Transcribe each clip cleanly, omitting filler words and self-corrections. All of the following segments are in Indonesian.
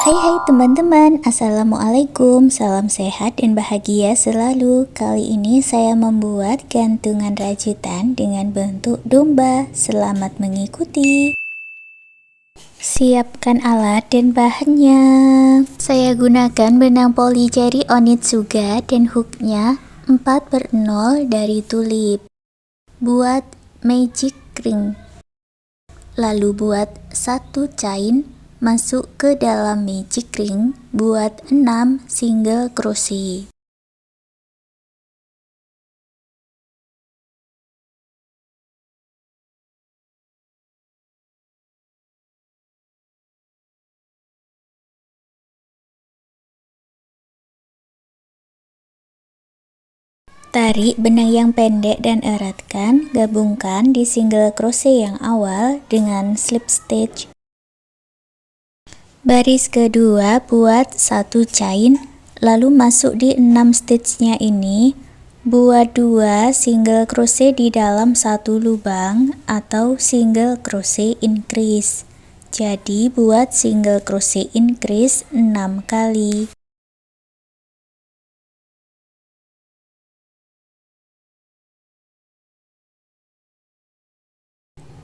Hai teman-teman, Assalamualaikum, salam sehat dan bahagia selalu. Kali ini saya membuat gantungan rajutan dengan bentuk domba. Selamat mengikuti. Siapkan alat dan bahannya. Saya gunakan benang polijari Onitsuga dan hooknya 4/0 dari tulip. Buat magic ring. Lalu buat satu chain, masuk ke dalam magic ring, buat 6 single crochet. Tarik benang yang pendek dan eratkan, gabungkan di single crochet yang awal dengan slip stitch. Baris kedua buat satu chain, lalu masuk di 6 stitchnya ini, buat 2 single crochet di dalam satu lubang atau single crochet increase. Jadi buat single crochet increase 6 kali.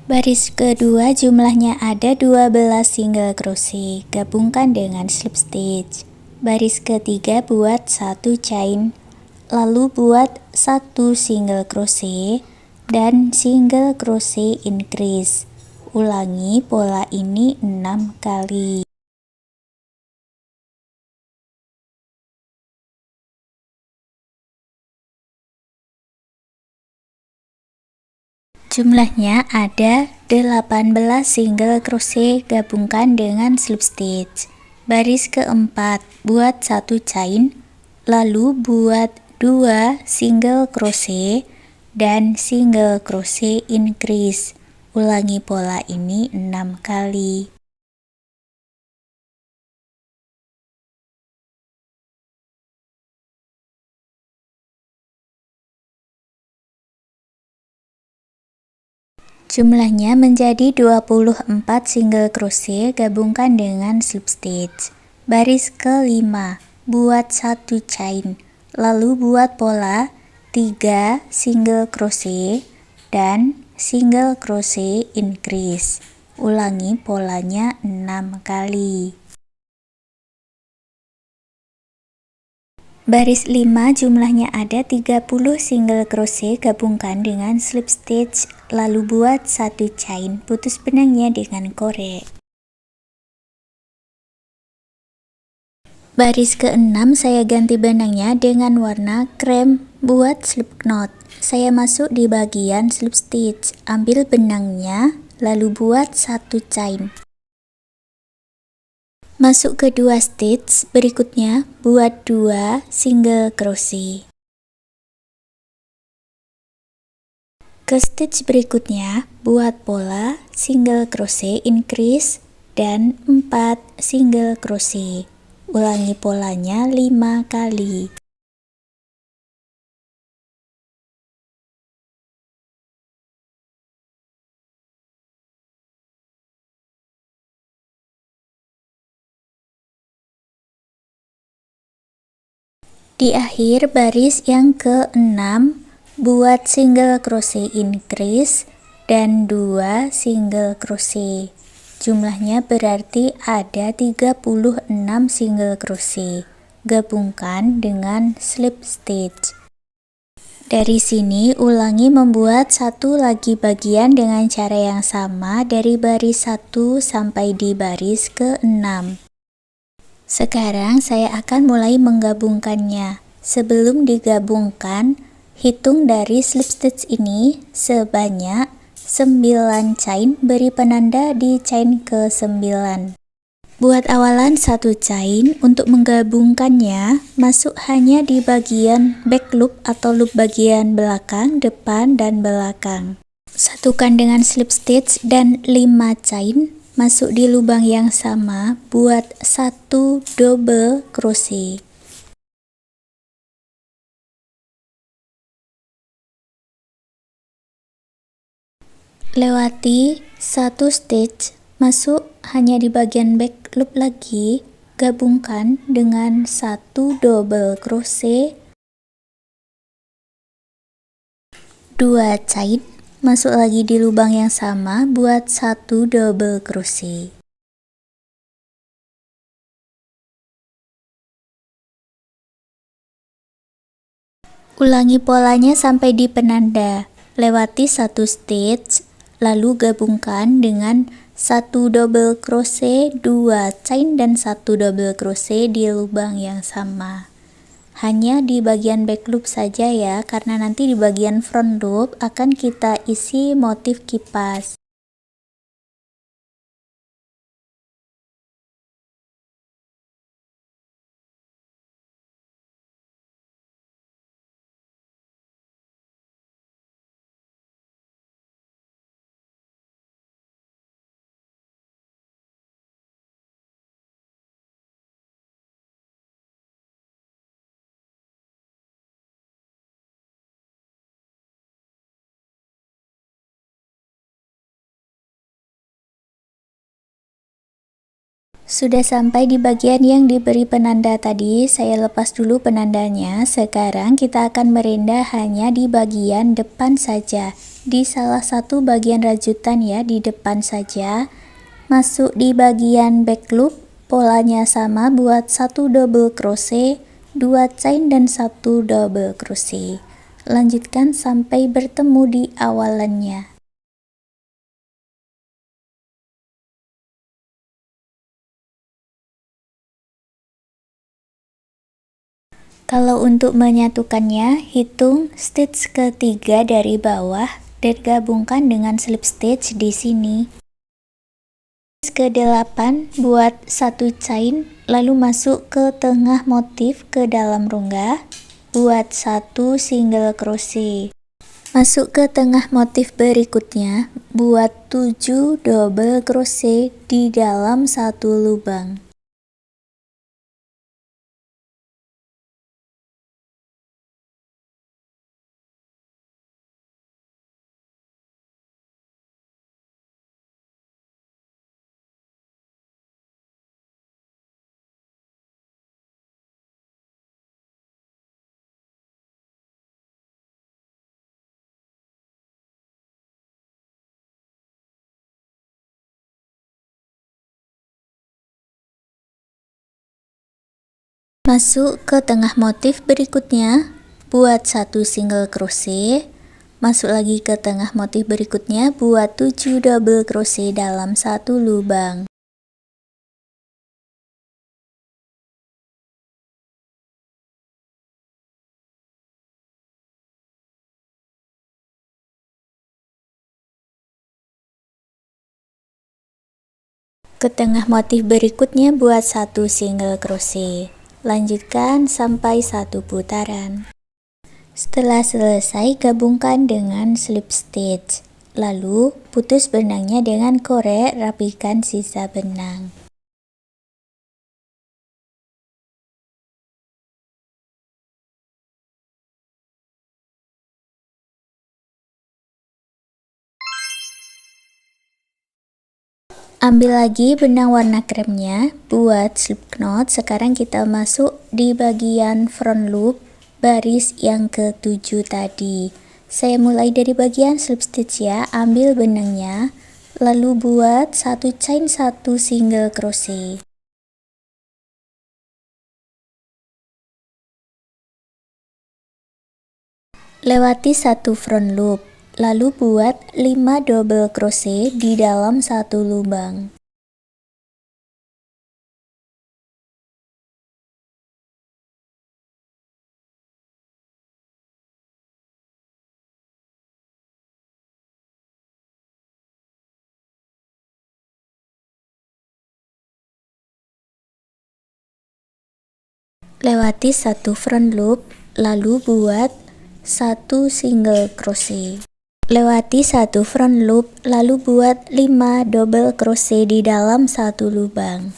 Baris kedua jumlahnya ada 12 single crochet, gabungkan dengan slip stitch. Baris ketiga buat satu chain, lalu buat satu single crochet dan single crochet increase. Ulangi pola ini 6 kali. Jumlahnya ada 18 single crochet, gabungkan dengan slip stitch. Baris keempat buat satu chain, lalu buat 2 single crochet dan single crochet increase. Ulangi pola ini 6 kali. Jumlahnya menjadi 24 single crochet, gabungkan dengan slip stitch. Baris kelima buat satu chain, lalu buat pola 3 single crochet dan single crochet increase. Ulangi polanya 6 kali. Baris 5 jumlahnya ada 30 single crochet, gabungkan dengan slip stitch, lalu buat satu chain, putus benangnya dengan korek. Baris ke-6 saya ganti benangnya dengan warna krem, buat slip knot. Saya masuk di bagian slip stitch, ambil benangnya, lalu buat satu chain. Masuk ke 2 stitch, berikutnya buat 2 single crochet. Ke stitch berikutnya, buat pola single crochet increase dan 4 single crochet. Ulangi polanya 5 kali. Di akhir baris yang ke-6, buat single crochet increase dan 2 single crochet. Jumlahnya berarti ada 36 single crochet. Gabungkan dengan slip stitch. Dari sini ulangi membuat satu lagi bagian dengan cara yang sama dari baris 1 sampai di baris ke-6. Sekarang saya akan mulai menggabungkannya. Sebelum digabungkan, hitung dari slip stitch ini sebanyak 9 chain, beri penanda di chain ke-9. Buat awalan satu chain, untuk menggabungkannya, masuk hanya di bagian back loop atau loop bagian belakang, depan, dan belakang. Satukan dengan slip stitch dan 5 chain, masuk di lubang yang sama, buat satu double crochet. Lewati satu stitch, masuk hanya di bagian back loop lagi, gabungkan dengan 1 double crochet, 2 chain, masuk lagi di lubang yang sama, buat 1 double crochet. Ulangi polanya sampai di penanda, lewati 1 stitch, lalu gabungkan dengan 1 double crochet, 2 chain, dan 1 double crochet di lubang yang sama. Hanya di bagian back loop saja ya, karena nanti di bagian front loop akan kita isi motif kipas. Sudah sampai di bagian yang diberi penanda tadi, saya lepas dulu penandanya. Sekarang kita akan merendah hanya di bagian depan saja, di salah satu bagian rajutan ya, di depan saja. Masuk di bagian back loop, polanya sama, buat 1 double crochet, 2 chain, dan 1 double crochet. Lanjutkan sampai bertemu di awalannya. Kalau untuk menyatukannya, hitung stitch ketiga dari bawah dan gabungkan dengan slip stitch di sini. Stitch ke-8 buat 1 chain, lalu masuk ke tengah motif ke dalam rongga, buat 1 single crochet. Masuk ke tengah motif berikutnya, buat 7 double crochet di dalam satu lubang. Masuk ke tengah motif berikutnya, buat 1 single crochet, masuk lagi ke tengah motif berikutnya, buat 7 double crochet dalam satu lubang. Ke tengah motif berikutnya, buat 1 single crochet. Lanjutkan sampai 1 putaran. Setelah selesai, gabungkan dengan slip stitch. Lalu, putus benangnya dengan korek, rapikan sisa benang. Ambil lagi benang warna kremnya, buat slip knot. Sekarang kita masuk di bagian front loop, baris yang ke-7 tadi. Saya mulai dari bagian slip stitch ya, ambil benangnya, lalu buat 1 chain 1 single crochet. Lewati 1 front loop, lalu buat 5 double crochet di dalam satu lubang. Lewati 1 front loop, lalu buat 1 single crochet. Lewati 1 front loop, lalu buat 5 double crochet di dalam satu lubang.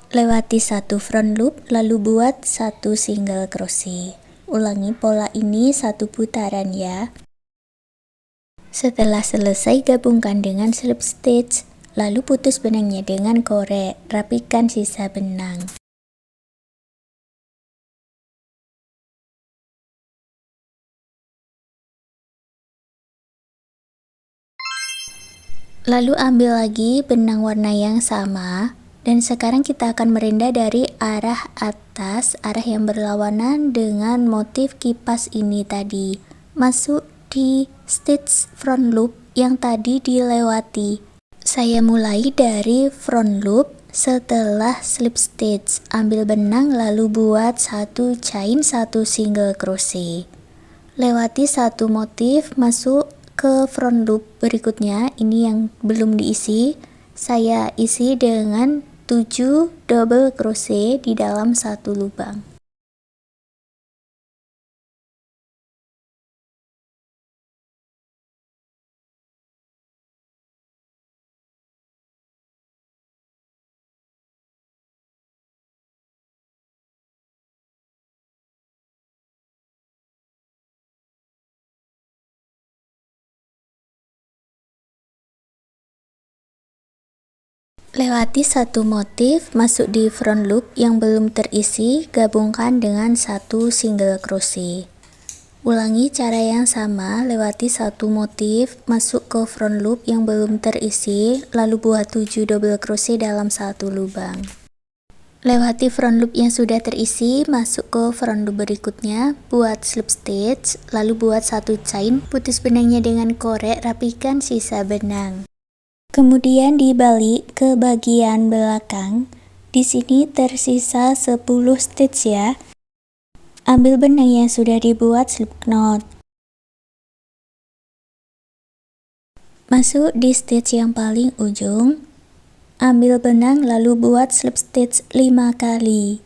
Lewati satu front loop, lalu buat satu single crochet. Ulangi pola ini satu putaran ya. Setelah selesai, gabungkan dengan slip stitch, lalu putus benangnya dengan korek, rapikan sisa benang. Lalu ambil lagi benang warna yang sama, dan sekarang kita akan merendah dari arah atas, arah yang berlawanan dengan motif kipas ini tadi. Masuk di stitch front loop yang tadi dilewati. Saya mulai dari front loop, setelah slip stitch, ambil benang lalu buat satu chain, satu single crochet. Lewati satu motif, masuk ke front loop berikutnya. Ini yang belum diisi, saya isi dengan 7 double crochet di dalam satu lubang. Lewati satu motif, masuk di front loop yang belum terisi, gabungkan dengan satu single crochet. Ulangi cara yang sama, lewati satu motif, masuk ke front loop yang belum terisi, lalu buat 7 double crochet dalam satu lubang. Lewati front loop yang sudah terisi, masuk ke front loop berikutnya, buat slip stitch, lalu buat satu chain, putus benangnya dengan korek, rapikan sisa benang. Kemudian dibalik ke bagian belakang. Di sini tersisa 10 stitch ya. Ambil benang yang sudah dibuat slip knot. Masuk di stitch yang paling ujung. Ambil benang lalu buat slip stitch 5 kali.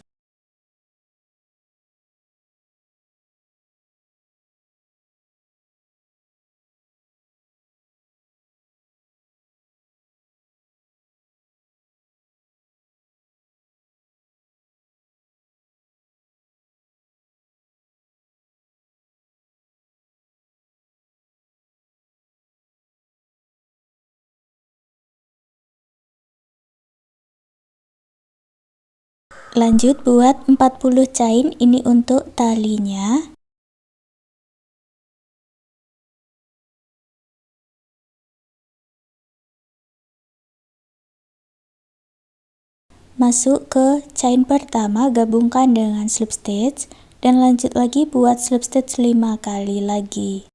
Lanjut buat 40 chain, ini untuk talinya. Masuk ke chain pertama, gabungkan dengan slip stitch, dan lanjut lagi buat slip stitch 5 kali lagi.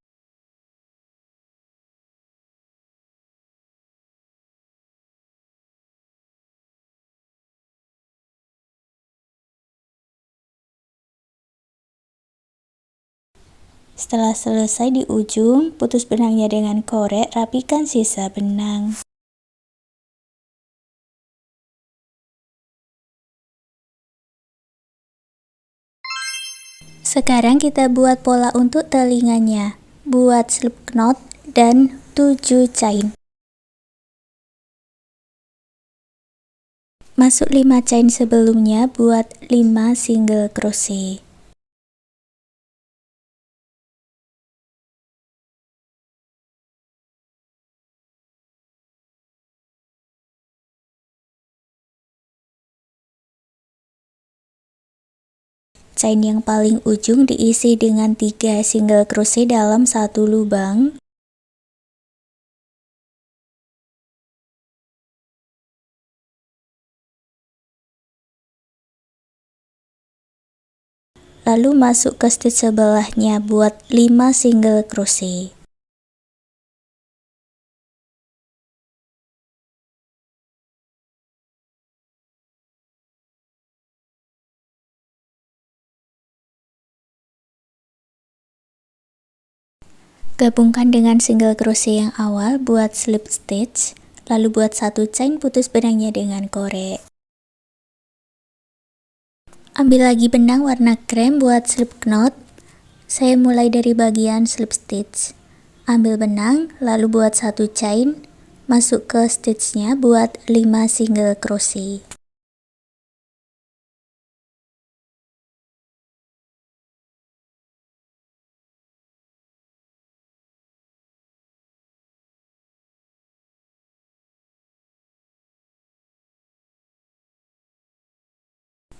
Setelah selesai di ujung, putus benangnya dengan korek, rapikan sisa benang. Sekarang kita buat pola untuk telinganya. Buat slip knot dan 7 chain. Masuk 5 chain sebelumnya, buat 5 single crochet. Chain yang paling ujung diisi dengan 3 single crochet dalam satu lubang. Lalu masuk ke stitch sebelahnya, buat 5 single crochet. Gabungkan dengan single crochet yang awal, buat slip stitch, lalu buat satu chain, putus benangnya dengan korek. Ambil lagi benang warna krem buat slip knot. Saya mulai dari bagian slip stitch. Ambil benang, lalu buat satu chain, masuk ke stitchnya, buat 5 single crochet.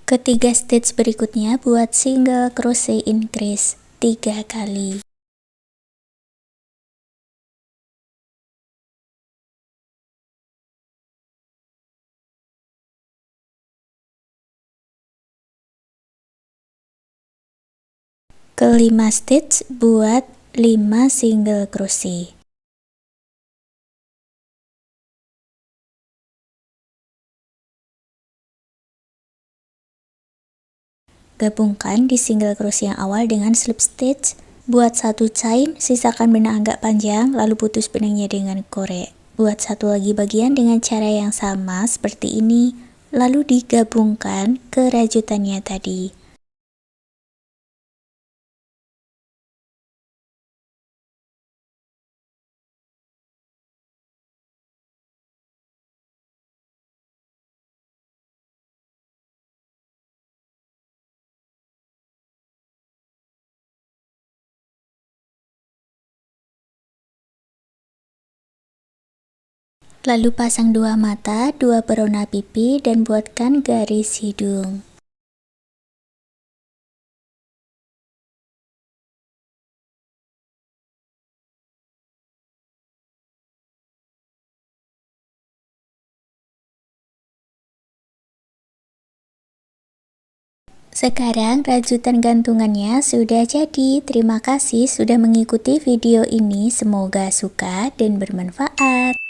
Ketiga stitch berikutnya buat single crochet increase 3 kali. Kelima stitch buat 5 single crochet. Gabungkan di single crochet yang awal dengan slip stitch. Buat satu chain, sisakan benang agak panjang, lalu putus benangnya dengan korek. Buat satu lagi bagian dengan cara yang sama seperti ini, lalu digabungkan ke rajutannya tadi. Lalu pasang 2 mata, 2 berwarna pipi, dan buatkan garis hidung. Sekarang rajutan gantungannya sudah jadi. Terima kasih sudah mengikuti video ini. Semoga suka dan bermanfaat.